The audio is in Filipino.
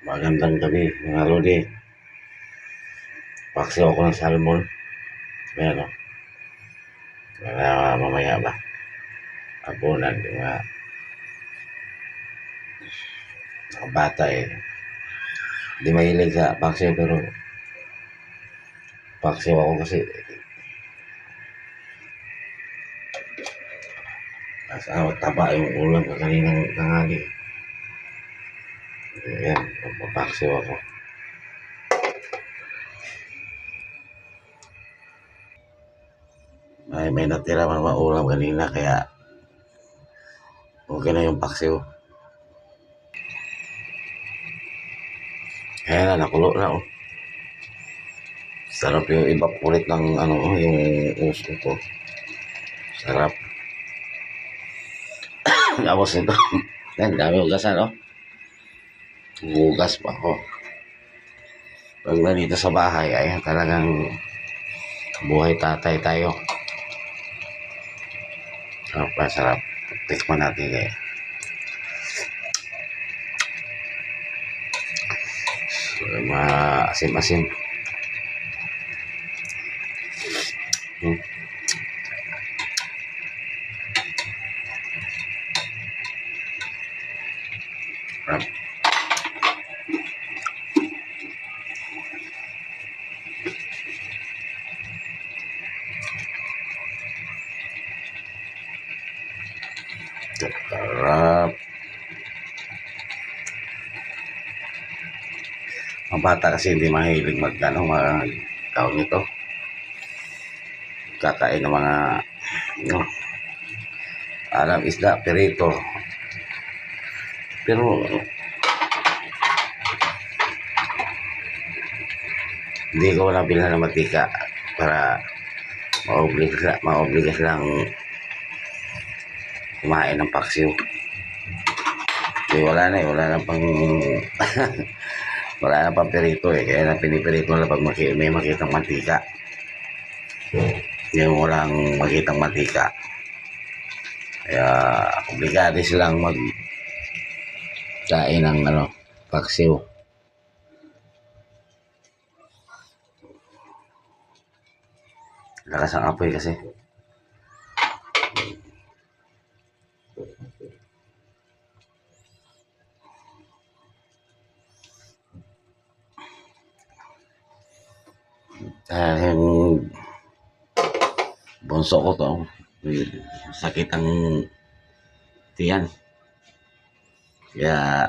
Magandang gabi, mga Lodi. Paksiw ako ng salmon. Ayan o. Mamaya ba? Abunan, di ba? Ang bata di mahilig sa paksiw pero paksiw ako kasi taba yung ulam ko kaninang tanghali. Ayan, papaksiw ako. May natira man ulam kanina kaya okay na yung paksiw. Ayan na, nakulo na oh. Sarap yung evaporate ng yung uso ko. Sarap. Tapos ito. Yan, dami ugasan oh. Hugas pa ako. Pag nandito sa bahay ay talagang buhay tatay tayo. Sarap. Tikman natin kaya. So, maasim-asim. Sarap. Sarap. Ang bata kasi hindi mahilig tawag nito. Kakain ng mga alam isda, perito. Pero hindi ko nabilhan ng matika para maobligas lang kumain ng paksiw. Wala na pang wala na pang perito kaya na pinipirito na pag may makitang mantika. Yung walang makitang mantika. Kaya obligado silang magkain ng paksiw. Lakas ang apoy kasi. Yung bunso ko to, sakit ang tiyan. Kaya